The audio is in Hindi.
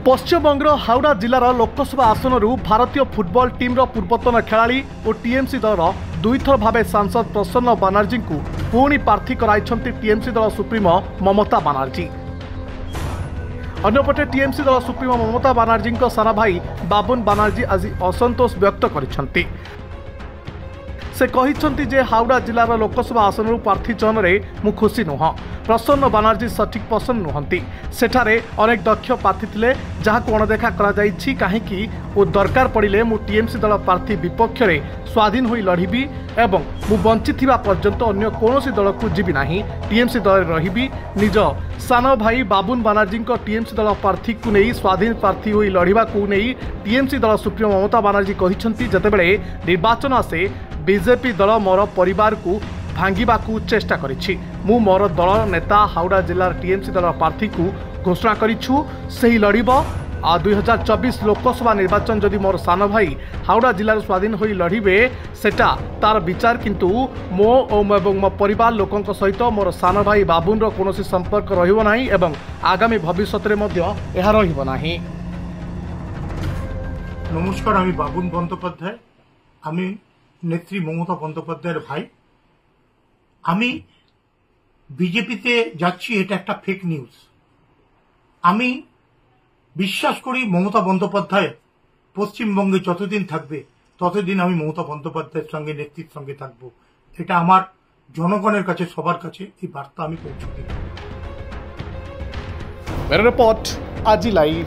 पश्चिमबंगर हावड़ा जिलार लोकसभा आसनरू भारतीय फुटबॉल टीम पूर्वतन खेलाड़ी और टीएमसी दल दुईथर भाव सांसद प्रसन्न बानर्जी को पुणी प्रार्थी कराई टीएमसी दल सुप्रीमो ममता बानर्जी। अन्यपटे टीएमसी दल सुप्रीमो ममता बानर्जी साना भाई बाबुन बानर्जी आज असंतोष व्यक्त करिसेंती। से कहिसेंती जे हावड़ा जिलार लोकसभा आसनरू प्रार्थी चयन में मु खुशी नुह। प्रसन्न बानर्जी सठिक पसंद नुहंती। सेठारे अनेक दक्ष प्रार्थी थिले जहाको अणदेखा करा जाइछि काहेकि ओ दरकार पड़िले मु टीएमसी दल प्रार्थी विपक्ष रे स्वाधीन होई लढिबी एवं मु बंचिथिबा पर्यंत अन्य कोनोसी दल को जीवी नाही। टीएमसी दल रहिबी। निज सान भाई बाबुन बानर्जी टीएमसी दल प्रार्थी को नहीं स्वाधीन प्रार्थी होई लढिबा को नहीं टीएमसी दल सुप्रीमो ममता बानर्जी कहिसेंती जेतेबेले निर्वाचन आसे बीजेपी दल मोर परिवार को भांगिबा को चेष्टा करिछि। मु मोर दल नेता हावड़ा जिलार टीएमसी दल प्रार्थी को घोषणा करिछु सही लड़िब। 2024 लोकसभा निर्वाचन जदि मोर सान भाई हावड़ा जिलार स्वाधीन होई लड़िबे सेटा तार विचार, किंतु मो एवं मो परिवार लोकों सहित मोर सान भाई बाबुन रो कोनोसी संपर्क रहिबो नाही एवं आगामी भविष्य रे मध्य एहा रहिबो नाही। नमस्कार, आमी बाबुन बंदोपाध्याय, आमी नेत्री ममता बंदोपाध्यायर भाई। आमी बीजेपीते जाচ্ছি এটা একটা ফেক নিউজ। আমি বিশ্বাস করি মমতা বন্দ্যোপাধ্যায় পশ্চিমবঙ্গে যতদিন থাকবে ততদিন আমি মমতা বন্দ্যোপাধ্যায়ের সঙ্গে নেত্রীর সঙ্গে থাকবো। এটা আমার জনগণের কাছে সবার কাছে এই বার্তা আমি পৌঁছে দিই। রিপোর্ট আজি লাইভ।